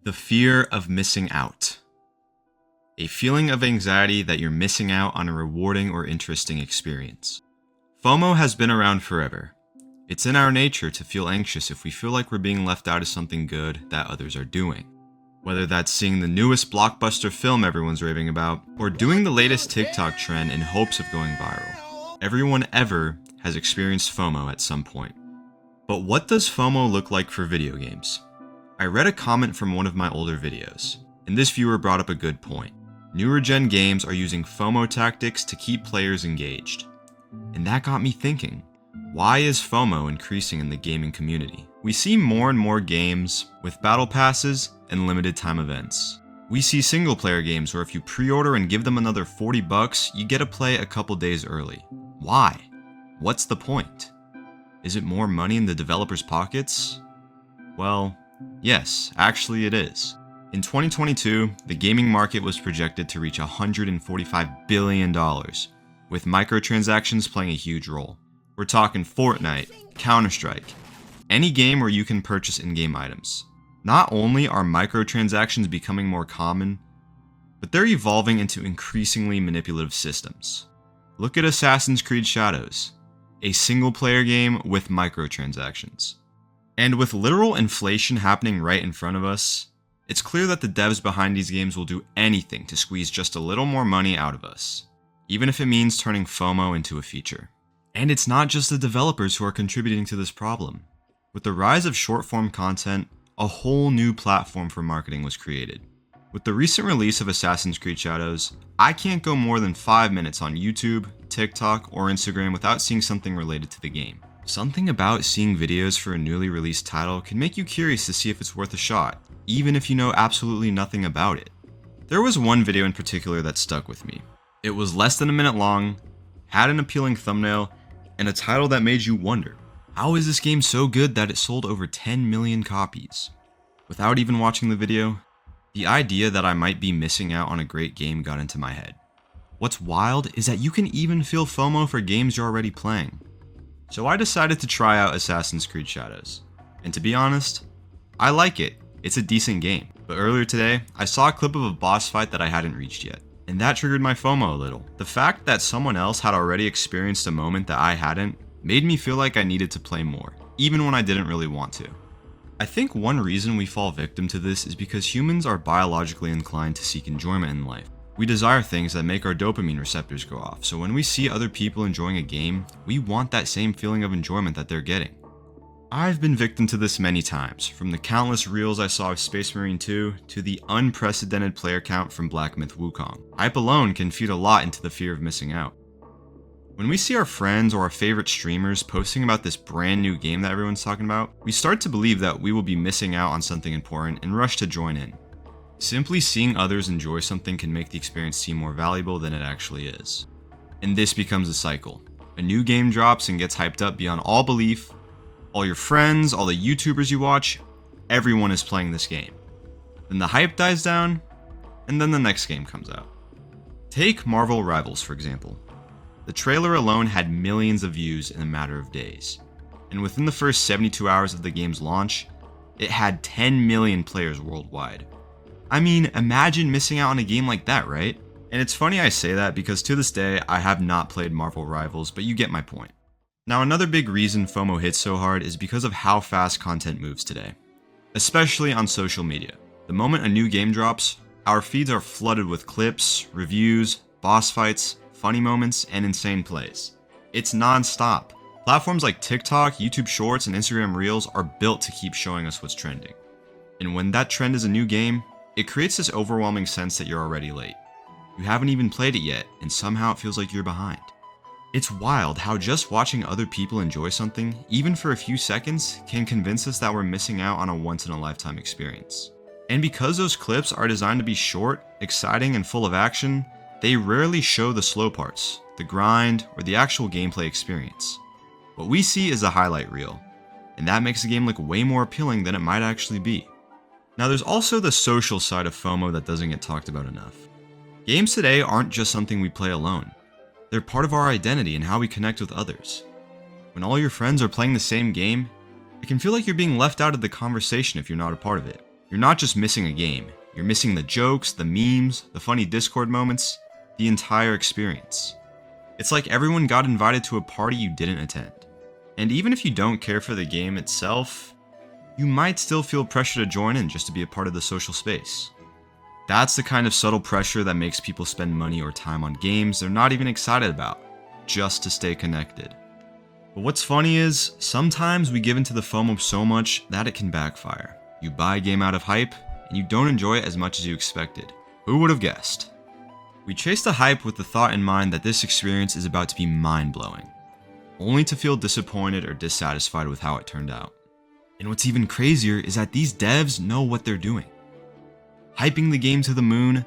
The fear of missing out. A feeling of anxiety that you're missing out on a rewarding or interesting experience. FOMO has been around forever. It's in our nature to feel anxious if we feel like we're being left out of something good that others are doing. Whether that's seeing the newest blockbuster film everyone's raving about, or doing the latest TikTok trend in hopes of going viral. Everyone ever has experienced FOMO at some point. But what does FOMO look like for video games? I read a comment from one of my older videos, and this viewer brought up a good point. Newer gen games are using FOMO tactics to keep players engaged. And that got me thinking, why is FOMO increasing in the gaming community? We see more and more games with battle passes and limited time events. We see single player games where if you pre-order and give them another $40, you get to play a couple days early. Why? What's the point? Is it more money in the developers' pockets? Well, yes, actually it is. In 2022, the gaming market was projected to reach $145 billion, with microtransactions playing a huge role. We're talking Fortnite, Counter-Strike, any game where you can purchase in-game items. Not only are microtransactions becoming more common, but they're evolving into increasingly manipulative systems. Look at Assassin's Creed Shadows, a single-player game with microtransactions. And with literal inflation happening right in front of us, it's clear that the devs behind these games will do anything to squeeze just a little more money out of us, even if it means turning FOMO into a feature. And it's not just the developers who are contributing to this problem. With the rise of short-form content, a whole new platform for marketing was created. With the recent release of Assassin's Creed Shadows, I can't go more than 5 minutes on YouTube, TikTok, or Instagram without seeing something related to the game. Something about seeing videos for a newly released title can make you curious to see if it's worth a shot, even if you know absolutely nothing about it. There was one video in particular that stuck with me. It was less than a minute long, had an appealing thumbnail, and a title that made you wonder, how is this game so good that it sold over 10 million copies? Without even watching the video, the idea that I might be missing out on a great game got into my head. What's wild is that you can even feel FOMO for games you're already playing. So I decided to try out Assassin's Creed Shadows. And to be honest, I like it. It's a decent game. But earlier today, I saw a clip of a boss fight that I hadn't reached yet. And that triggered my FOMO a little. The fact that someone else had already experienced a moment that I hadn't made me feel like I needed to play more, even when I didn't really want to. I think one reason we fall victim to this is because humans are biologically inclined to seek enjoyment in life. We desire things that make our dopamine receptors go off, so when we see other people enjoying a game, we want that same feeling of enjoyment that they're getting. I've been victim to this many times, from the countless reels I saw of Space Marine 2 to the unprecedented player count from Black Myth Wukong. Hype alone can feed a lot into the fear of missing out. When we see our friends or our favorite streamers posting about this brand new game that everyone's talking about, we start to believe that we will be missing out on something important and rush to join in. Simply seeing others enjoy something can make the experience seem more valuable than it actually is. And this becomes a cycle. A new game drops and gets hyped up beyond all belief. All your friends, all the YouTubers you watch, everyone is playing this game. Then the hype dies down, and then the next game comes out. Take Marvel Rivals, for example. The trailer alone had millions of views in a matter of days. And within the first 72 hours of the game's launch, it had 10 million players worldwide. I mean, imagine missing out on a game like that, right? And it's funny I say that because to this day, I have not played Marvel Rivals, but you get my point. Now, another big reason FOMO hits so hard is because of how fast content moves today, especially on social media. The moment a new game drops, our feeds are flooded with clips, reviews, boss fights, funny moments, and insane plays. It's non-stop. Platforms like TikTok, YouTube Shorts, and Instagram Reels are built to keep showing us what's trending. And when that trend is a new game, it creates this overwhelming sense that you're already late. You haven't even played it yet, and somehow it feels like you're behind. It's wild how just watching other people enjoy something, even for a few seconds, can convince us that we're missing out on a once-in-a-lifetime experience. And because those clips are designed to be short, exciting, and full of action, they rarely show the slow parts, the grind, or the actual gameplay experience. What we see is a highlight reel, and that makes the game look way more appealing than it might actually be. Now there's also the social side of FOMO that doesn't get talked about enough. Games today aren't just something we play alone. They're part of our identity and how we connect with others. When all your friends are playing the same game, it can feel like you're being left out of the conversation if you're not a part of it. You're not just missing a game, you're missing the jokes, the memes, the funny Discord moments, the entire experience. It's like everyone got invited to a party you didn't attend. And even if you don't care for the game itself, you might still feel pressure to join in just to be a part of the social space. That's the kind of subtle pressure that makes people spend money or time on games they're not even excited about, just to stay connected. But what's funny is, sometimes we give into the FOMO so much that it can backfire. You buy a game out of hype, and you don't enjoy it as much as you expected. Who would have guessed? We chase the hype with the thought in mind that this experience is about to be mind-blowing, only to feel disappointed or dissatisfied with how it turned out. And what's even crazier is that these devs know what they're doing. Hyping the game to the moon,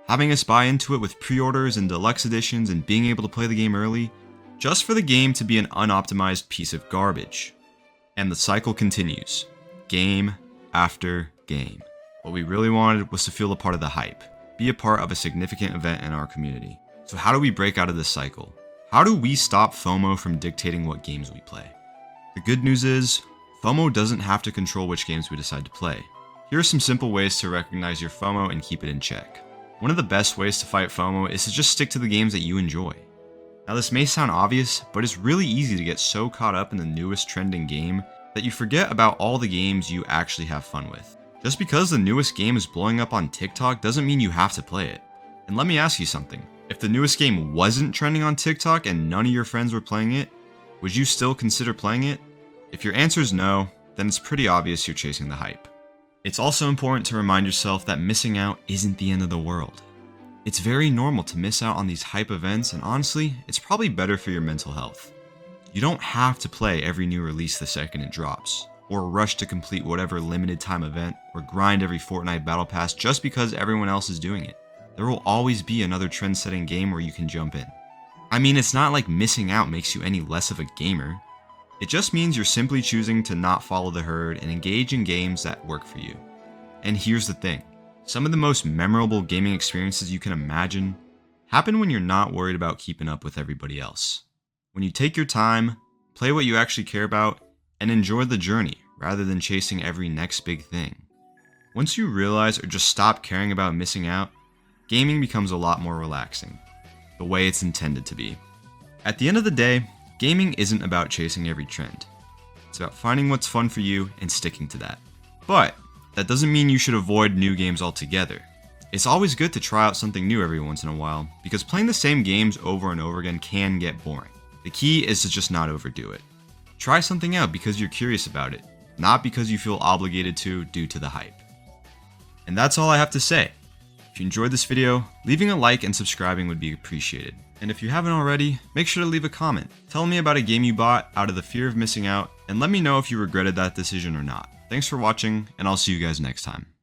having us buy into it with pre-orders and deluxe editions and being able to play the game early, just for the game to be an unoptimized piece of garbage. And the cycle continues, game after game. What we really wanted was to feel a part of the hype, be a part of a significant event in our community. So how do we break out of this cycle? How do we stop FOMO from dictating what games we play? The good news is, FOMO doesn't have to control which games we decide to play. Here are some simple ways to recognize your FOMO and keep it in check. One of the best ways to fight FOMO is to just stick to the games that you enjoy. Now this may sound obvious, but it's really easy to get so caught up in the newest trending game that you forget about all the games you actually have fun with. Just because the newest game is blowing up on TikTok doesn't mean you have to play it. And let me ask you something. If the newest game wasn't trending on TikTok and none of your friends were playing it, would you still consider playing it? If your answer is no, then it's pretty obvious you're chasing the hype. It's also important to remind yourself that missing out isn't the end of the world. It's very normal to miss out on these hype events, and honestly, it's probably better for your mental health. You don't have to play every new release the second it drops, or rush to complete whatever limited time event, or grind every Fortnite battle pass just because everyone else is doing it. There will always be another trend-setting game where you can jump in. I mean, it's not like missing out makes you any less of a gamer. It just means you're simply choosing to not follow the herd and engage in games that work for you. And here's the thing. Some of the most memorable gaming experiences you can imagine happen when you're not worried about keeping up with everybody else. When you take your time, play what you actually care about, and enjoy the journey rather than chasing every next big thing. Once you realize or just stop caring about missing out, gaming becomes a lot more relaxing, the way it's intended to be. At the end of the day, gaming isn't about chasing every trend. It's about finding what's fun for you and sticking to that. But that doesn't mean you should avoid new games altogether. It's always good to try out something new every once in a while, because playing the same games over and over again can get boring. The key is to just not overdo it. Try something out because you're curious about it, not because you feel obligated to due to the hype. And that's all I have to say. If you enjoyed this video, leaving a like and subscribing would be appreciated. And if you haven't already, make sure to leave a comment. Tell me about a game you bought out of the fear of missing out, and let me know if you regretted that decision or not. Thanks for watching, and I'll see you guys next time.